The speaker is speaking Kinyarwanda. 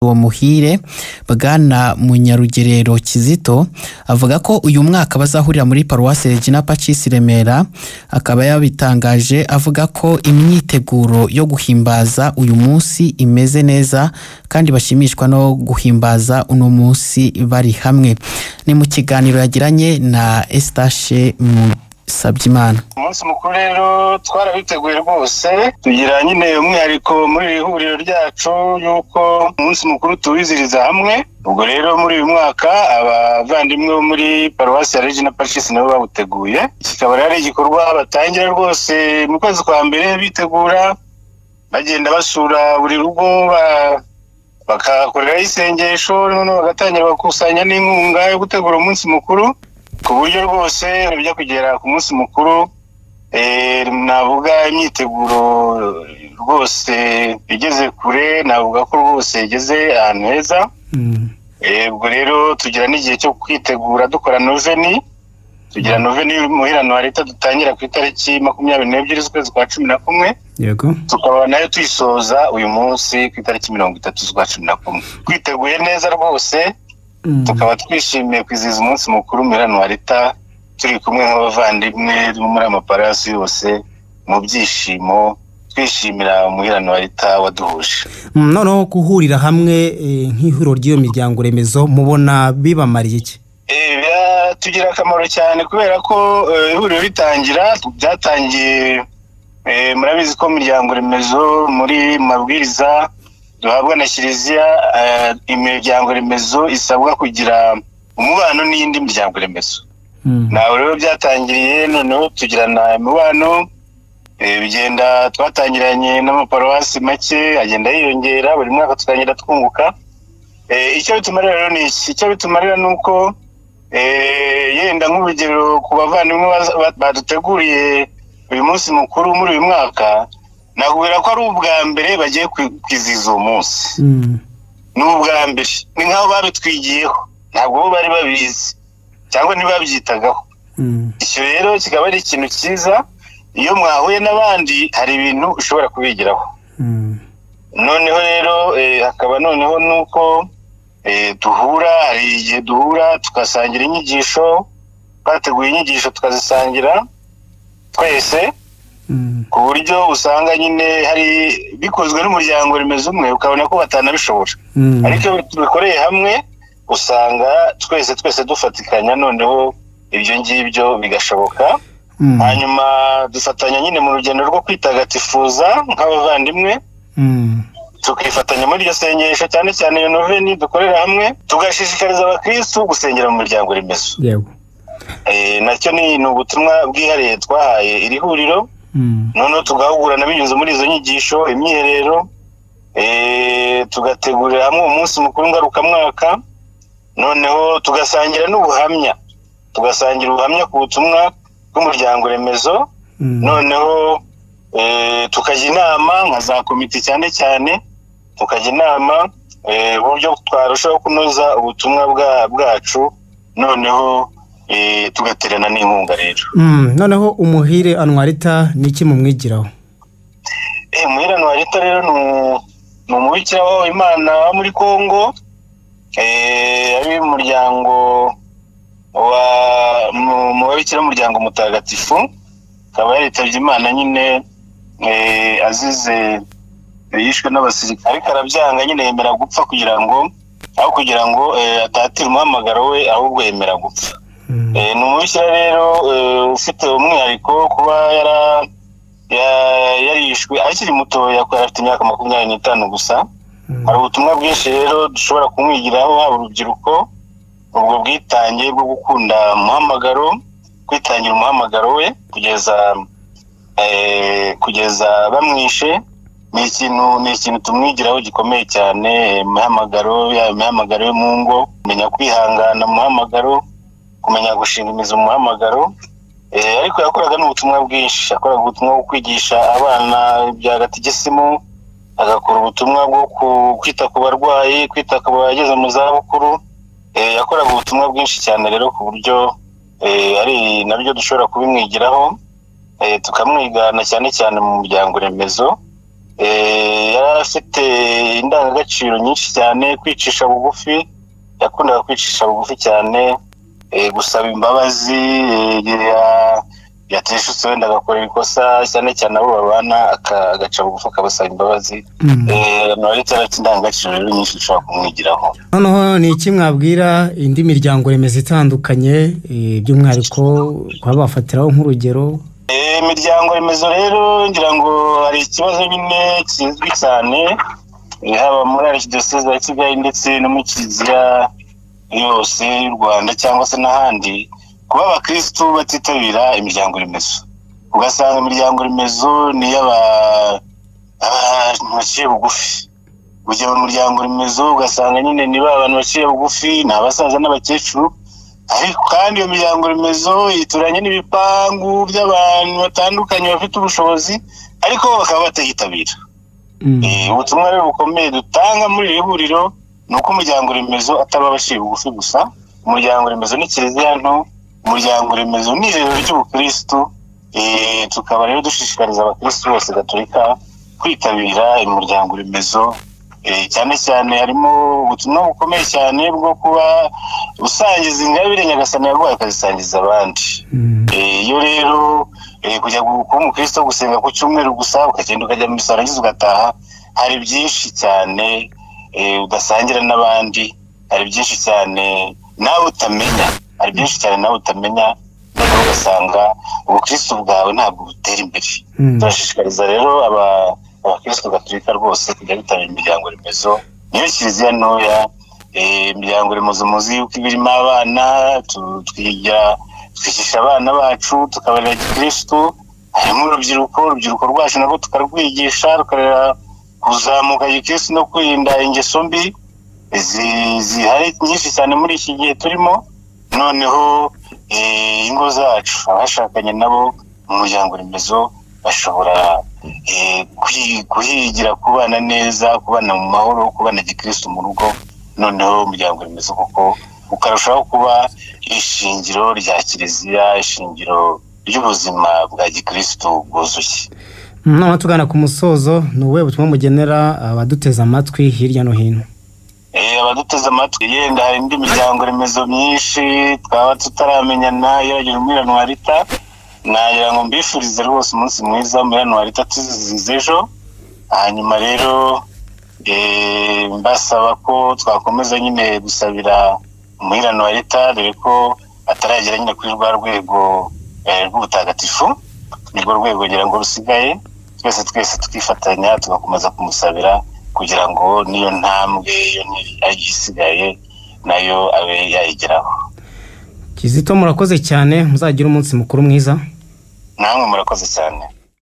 uwo muhire Bwana Munyarugerero Kizito avuga ko uyu mwaka bazahurira muri Paruwasi Regina Pacis Remera, akaba yabitangaje avuga ko imyiteguro yo guhimbaza uyu munsi imeze neza kandi bashimishwa no guhimbaza uno munsi bari hamwe. Ni mu kiganiro yagiranye na Estache Sabyimana. Umunsi mukuru rero twarabiteguye rwose, tugira nyine umwihariko muri ihuriro ryacu yuko umunsi mukuru tuwiziriza hamwe. Ubwo rero muri uyu mwaka abavandimwe bo muri Paruwasi ya Regina Pacis nabo bawuteguye. Kikaba ari igikorwa batangira rwose mu kwezi kwa mbere bitegura, bagenda basura buri rugo bakakorera isengesho, noneho bagatangira bakusanya n'inkunga yo gutegura umunsi mukuru, ku buryo rwose bijya kugera ku munsi mukuru navuga imyiteguro rwose igeze kure, navuga ko rwose igeze ahantu heza. Ubwo rero tugira n'igihe cyo kwitegura dukora noveni, tugira noveni muhirano wa leta dutangira ku itariki 22 z'ukwezi kwa 11. Yego. Tukaba nayo tuyisoza uyu munsi ku itariki 30 z'ukwa 11. Twiteguye neza rwose, tukaba twishimiye kwizihiza umunsi mukuru muhirano wa leta turi kumwe nk'abavandimwe muri amaparasi yose mu byishimo, twishimira umuhirano wa leta waduhuje. Noneho guhurira hamwe nk'ihuriro ry'iyo miryango remezo mubona bibamariye iki? Tugira akamaro cyane kubera ko ihuriro ritangira byatangiye, murabizi ko imiryango remezo muri mabwiriza duhabwa na Kiliziya, imiryango remezo isabwa kugira umubano n'indi miryango remezo. Nawe rero byatangiriye, noneho tugirana imibano, bigenda twatangiranye n'amaparuwasi make agenda yiyongera, buri mwaka tukagenda twunguka. Icyo bitumarira rero ni iki? Icyo bitumarira ni uko yenda nk'urugero ku bavandimwe baduteguriye uyu munsi mukuru muri uyu mwaka, nakubwira ko ari ubwa mbere bagiye kwizihiza uwo munsi. Ni ubwa mbere, ni nk'aho babitwigiyeho, ntabwo bo bari babizi cyangwa ntibabyitagaho. Icyo rero kikaba ari ikintu cyiza, iyo mwahuye n'abandi hari ibintu ushobora kubigiraho. Noneho rero hakaba noneho nuko duhura, hari igihe duhura tugasangira inyigisho, twateguye inyigisho tukazisangira twese, ku buryo usanga nyine hari bikozwe n'umuryango remezo umwe ukabona ko batanabishobora, ariko iyo tubikoreye hamwe usanga twese dufatikanya, noneho ibyo ngibyo bigashoboka. Hanyuma dufatanya nyine mu rugendo rwo kwitagatifuza nk'abavandimwe, tukifatanya muri iryo sengesho, cyane cyane iyo noveni dukorera hamwe, tugashishikariza abakristu gusengera mu miryango remezo. Nacyo ni ubutumwa bwihariye twahaye iri huriro, noneho tugahugurana binyuze muri izo nyigisho, imyiherero, tugategurira hamwe umunsi mukuru ngarukamwaka, noneho tugasangira n'ubuhamya, tugasangira ubuhamya ku butumwa bw'umuryango remezo, noneho tukajya inama nka za komite, cyane cyane tukajya inama uburyo twarushaho kunoza ubutumwa bwacu, noneho tugaterana n'inkunga rero. Noneho umuhire Anuarita niki mumwigiraho? Umuhire Anuarita rero ni umubikira w'Imana wo muri Kongo, ari umuryango mu babikira umuryango mutagatifu, akaba yaritabye Imana nyine azize, yishwe n'abasirikare, ariko arabyanga nyine yemera gupfa kugira ngo atatire umuhamagaro we, ahubwo yemera gupfa. Ni umubikira rero ufite umwihariko kuba yarishwe akiri mutoya, kuko afite imyaka 25 gusa. Hari ubutumwa bwinshi rero dushobora kumwigiraho, haba urubyiruko, ubwo bwitange bwo gukunda umuhamagaro, kwitangira umuhamagaro we kugeza bamwishe. Ni ikintu tumwigiraho gikomeye cyane, umuhamagaro yo mu ngo, kumenya kwihangana umuhamagaro, kumenya gushinga imizi umuhamagaro. Ariko yakoraga n'ubutumwa bwinshi, yakoraga ubutumwa bwo kwigisha abana bya gatigisimu, agakora ubutumwa bwo kwita ku barwayi, kwita ku bageze mu zabukuru. Yakoraga ubutumwa bwinshi cyane rero, ku buryo ari nabyo dushobora kubimwigiraho, tukamwigana cyane cyane mu muryango remezo, yari afite indangagaciro nyinshi cyane, kwicisha bugufi, yakundaga kwicisha bugufi cyane, gusaba imbabazi, yateshutse wenda agakora ikosa cyane cyane abo babana agaca bugufi akabasaba imbabazi. Marita afite indangagaciro rero nyinshi ushobora kumwigiraho. Noneho ni iki mwabwira indi miryango remezo itandukanye by'umwihariko kuba bafatiraho nk'urugero? Imiryango remezo rero ngira ngo hari ikibazo nyine kizwi cyane, haba muri Archdiocese ya Kigali ndetse no mu Kiliziya yose y'u Rwanda cyangwa se n'ahandi, kuba abakristo batitabira imiryango remezo. Ugasanga imiryango remezo ni y'abantu baciye bugufi. Ujya mu muryango remezo ugasanga nyine ni abantu baciye bugufi, ni abasaza n'abakecuru, ariko kandi iyo miryango remezo ituranye n'ibipangu by'abantu batandukanye bafite ubushobozi, ariko bakaba batayitabira. Ubutumwa rero bukomeye dutanga muri iri huriro ni uko umuryango remezo ataba abaciye bugufi gusa. Umuryango remezo ni Kiliziya nto, umuryango remezo ni irerero ry'ubukristo. Tukaba rero dushishikariza abakristo bose gatolika kwitabira umuryango remezo. Cyane cyane harimo ubutumwa bukomeye cyane bwo kuba usangiza ingabire Nyagasani yaguhaye akazisangiza abandi. Iyo rero kujya kuba umukristo gusenga ku cyumweru gusa ukagenda ukajya mu misa warangiza ugataha, hari byinshi cyane udasangira n'abandi, hari byinshi cyane nawe utamenya, noneho ugasanga ubukristo bwawe ntabwo butera imbere. Turashishikariza rero abakristo gatolika rwose kujya bitabira imiryango remezo. Niyo Kiliziya ntoya, imiryango remezo muzi yuko ibirimo abana, twigisha abana bacu tukabarera gikristo. Harimo urubyiruko rwacu nabo tukarwigisha, rukarera kuzamuka gikristo no kwirinda ingeso mbi zihari nyinshi cyane muri iki gihe turimo. Noneho ingo zacu, abashakanye nabo mu muryango remezo bashobora kuhigira kubana neza, kubana mu mahoro, kubana gikristo mu rugo. Noneho umuryango remezo kuko ukarushaho kuba ishingiro rya Kiliziya, ishingiro ry'ubuzima bwa gikristo bwuzuye. Noneho tugana ku musozo, ni ubuhe butumwa mugenera abaduteze amatwi hirya no hino? Abaduteze amatwi, yenda hari indi miryango remezo myinshi twaba tutaramenyana, yaragira umwirano wa Rita. Nagira ngo mbifurize rwose umunsi mwiza, umwirano wa Rita tuzizize ejo. Hanyuma rero mbasaba ko twakomeza nyine gusabira umwirano wa Rita, dore ko ataragera nyine kuri rwa rwego rw'ubutagatifu, nirwo rwego ngira ngo rusigaye. Twese tukifatanya tugakomeza kumusabira kugira ngo niyo ntambwe yo isigaye nayo abe yayigeraho. Kizito, murakoze cyane, muzagira umunsi mukuru mwiza. Namwe murakoze cyane.